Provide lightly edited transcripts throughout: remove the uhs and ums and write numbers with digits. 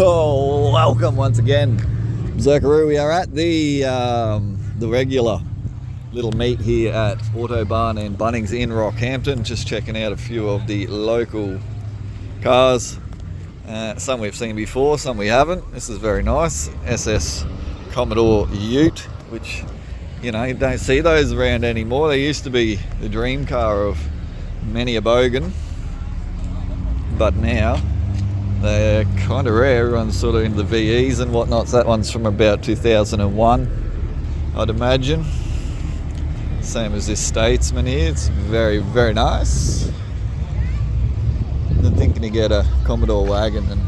Oh, welcome once again, Zerkaroo. We are at the regular little meet here at Autobarn and Bunnings in Rockhampton. Just checking out a few of the local cars. Some we've seen before, some we haven't. This is very nice. SS Commodore Ute, which, you know, you don't see those around anymore. They used to be the dream car of many a bogan, but now they're kind of rare. Everyone's sort of into the VEs and whatnot. So that one's from about 2001, I'd imagine. Same as this Statesman here. It's very, very nice. I'm thinking to get a Commodore wagon and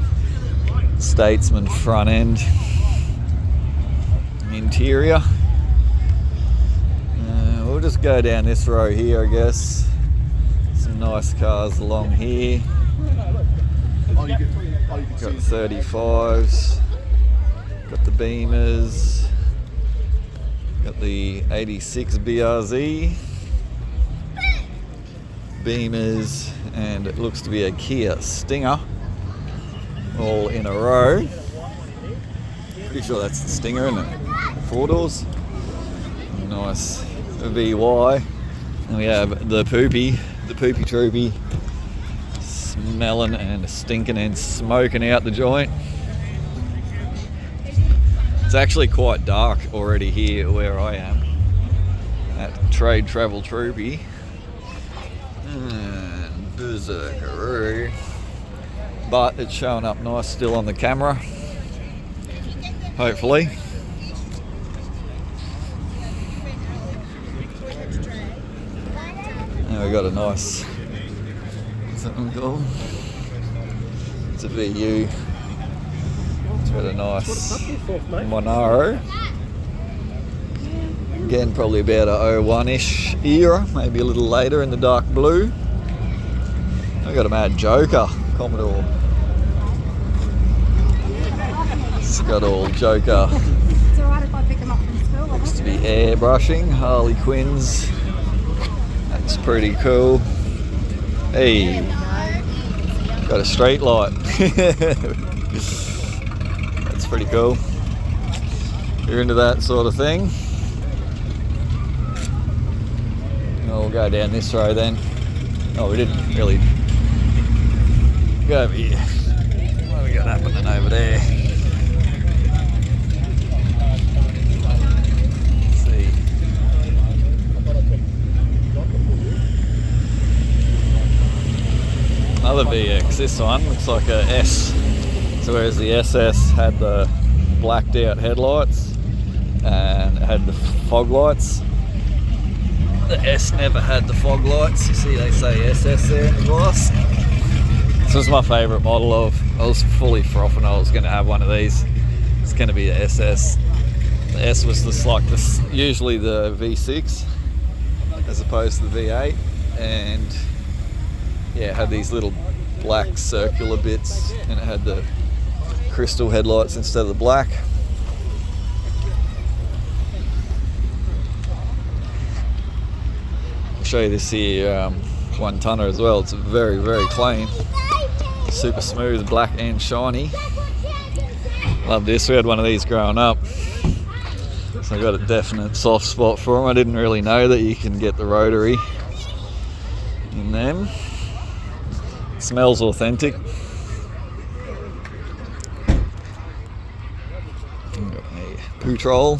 Statesman front end interior. We'll just go down this row here, I guess. Some nice cars along here. Got 35s, got the Beamers, got the 86 BRZ, Beamers, and it looks to be a Kia Stinger, all in a row. Pretty sure that's the Stinger, isn't it? 4 doors. Nice VY. And we have the Poopy Troopy, smelling and stinking and smoking out the joint. It's actually quite dark already here where I am at Trade Travel Troopy and Berserkeroo, but it's showing up nice still on the camera, hopefully. And we got a nice, what's that one called? It's a VU. It's got a nice Monaro. Again, probably about a 01-ish era, maybe a little later, in the dark blue. I got a mad Joker Commodore. It's got all Joker. It's alright if I pick them up from school. Looks to be airbrushing. Harley Quinns. That's pretty cool. Hey, got a straight light. That's pretty cool. If you're into that sort of thing. We'll go down this row then. Oh, we didn't really go over here. What have we got happening over there? Let's see. Another VX. This one looks like a S. So whereas the SS had the blacked out headlights and it had the fog lights, the S never had the fog lights. You see they say SS there in the glass. This was my favourite model of. I was fully frothing I was going to have one of these. It's going to be the SS. The S was just like this, usually the V6 as opposed to the V8, and yeah, it had these little black circular bits and it had the crystal headlights instead of the black. I'll show you this here one tonner as well. It's very, very clean, super smooth, black and shiny. Love this. We had one of these growing up, so I got a definite soft spot for them. I didn't really know that you can get the rotary in them. Smells authentic. Patrol.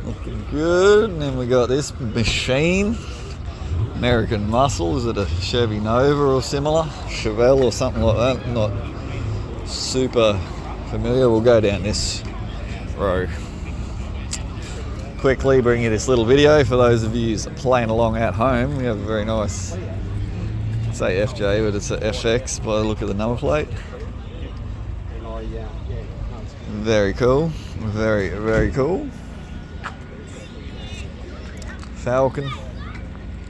Looking good. And then we got this machine. American Muscle. Is it a Chevy Nova or similar? Chevelle or something like that. I'm not super familiar. We'll go down this row. Quickly bring you this little video for those of you playing along at home. We have a very nice, say FJ, but it's a FX by the look of the number plate. Very cool. Very, very cool. Falcon.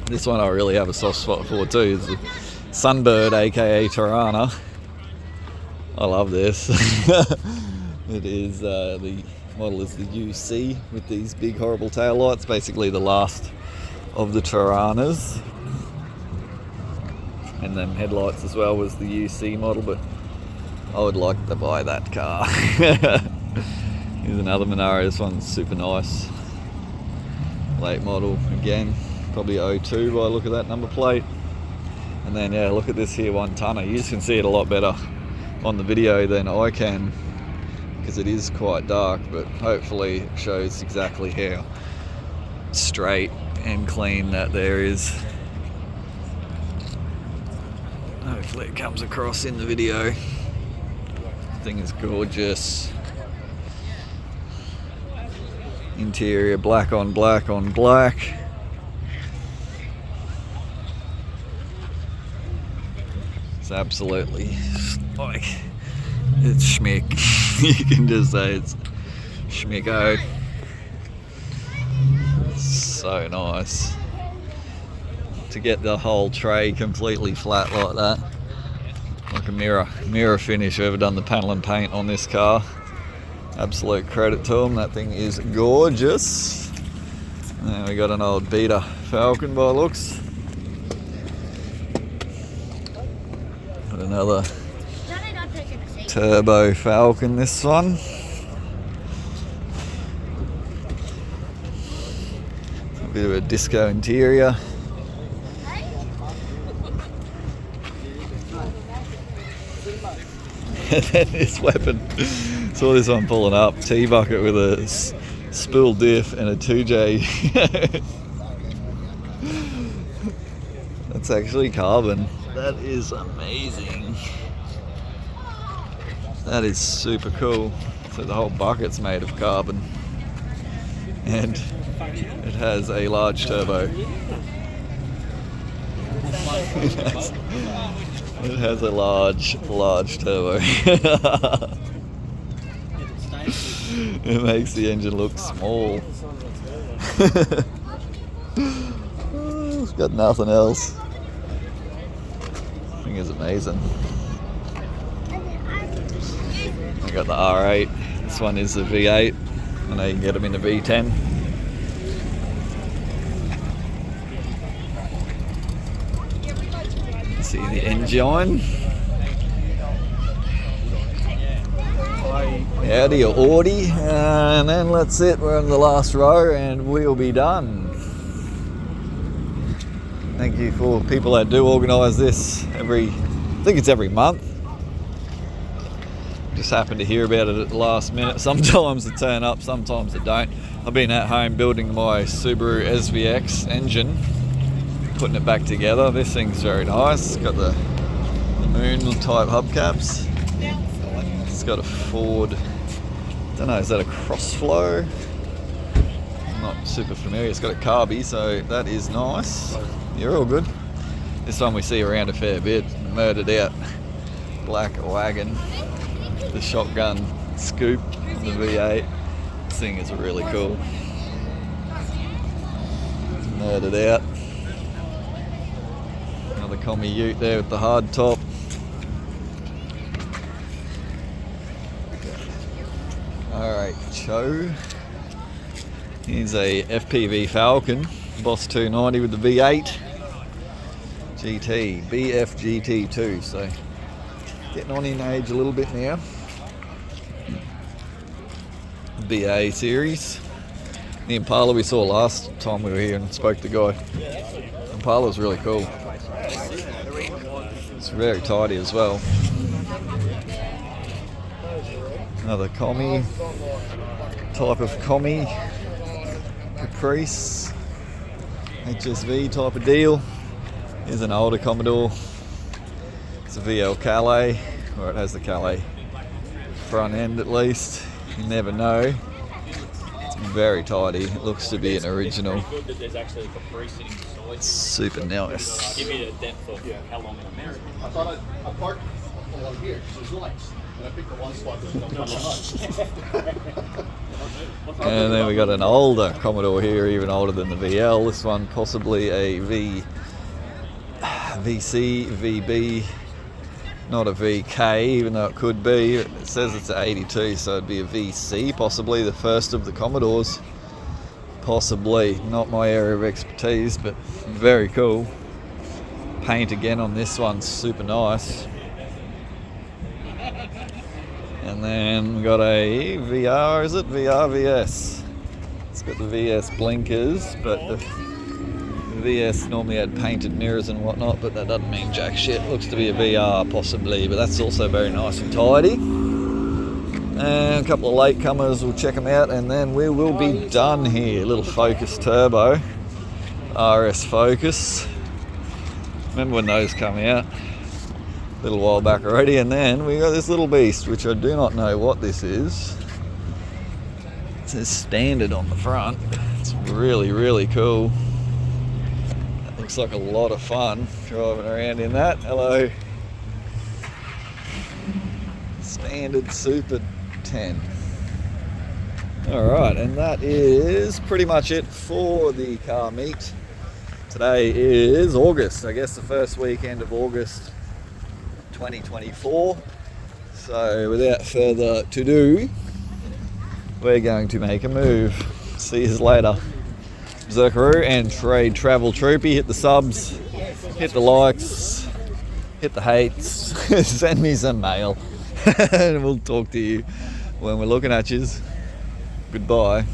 This one I really have a soft spot for too. It's the Sunbird, aka Tirana. I love this. It is the model is the UC with these big horrible tail lights. Basically the last of the Tiranas. and then headlights as well was the UC model, but I would like to buy that car. Here's another Monaro. This one's super nice. Late model again, probably 02 by the look of that number plate. And then yeah, look at this here 1 tonner. You just can see it a lot better on the video than I can because it is quite dark, but hopefully it shows exactly how straight and clean that there is. Hopefully it comes across in the video. The thing is gorgeous. Interior black on black on black. It's absolutely like, it's schmick. You can just say it's schmicko. So nice. To get the whole tray completely flat like that. Like a mirror finish. Whoever done the panel and paint on this car. Absolute credit to them. That thing is gorgeous. And we got an old Beta Falcon by looks. Got another Turbo Falcon, this one. A bit of a disco interior. And then this weapon. Saw this one pulling up. T-bucket with a spool diff and a 2J. That's actually carbon. That is amazing. That is super cool. So the whole bucket's made of carbon. And it has a large turbo. It has a large turbo. It makes the engine look small. It's got nothing else. I think it's amazing. I got the R8. This one is the V8. I know you can get them in the V10. See the engine. Audi or Audi, and then that's it. We're in the last row and we'll be done. Thank you for people that do organise this I think it's every month. Just happened to hear about it at the last minute. Sometimes they turn up, sometimes they don't. I've been at home building my Subaru SVX engine, putting it back together. This thing's very nice. It's got the moon type hubcaps. It's got a Ford, don't know, is that a Crossflow? I'm not super familiar. It's got a carby, so that is nice. You're all good. This one we see around a fair bit. Murdered out black wagon. The shotgun scoop on the V8. This thing is really cool. Murdered out. Another Combi Ute there with the hard top. Alright, Cho. Here's a FPV Falcon, Boss 290 with the V8 GT, BF GT2, so getting on in age a little bit now. BA series. The Impala we saw last time we were here and spoke to the guy. Impala's really cool. It's very tidy as well. Another Combi, type of Combi, Caprice, HSV type of deal. Here's an older Commodore. It's a VL Calais, or it has the Calais front end at least. You never know. It's very tidy. It looks to be an original. It's super nice. Give you a depth of how long in America. I thought I parked along here because there's lights. And I picked the one spot that's And then we got an older Commodore here, even older than the VL. This one possibly a VC, VB, not a VK, even though it could be. It says it's an 82, so it'd be a VC, possibly the first of the Commodores. Possibly, not my area of expertise, but very cool. paint again on this one, super nice. And then we got a VR, is it? VR VS. It's got the VS blinkers, but the VS normally had painted mirrors and whatnot, but that doesn't mean jack shit. Looks to be a VR possibly, but that's also very nice and tidy. And a couple of latecomers, we'll check them out, and then we will be done here. Little Focus Turbo, RS Focus. Remember when those come out? A little while back already. And then we got this little beast, which I do not know what this is. It says standard on the front. It's really, really cool. That looks like a lot of fun driving around in that. Hello. Standard Super 10. Alright, and that is pretty much it for the car meet. Today is August, I guess the first weekend of August 2024. So without further to do, we're going to make a move. See you later. Zerkaroo and Trade Travel Troopy, hit the subs, hit the likes, hit the hates, send me some mail, and we'll talk to you when we're looking at yous. Goodbye.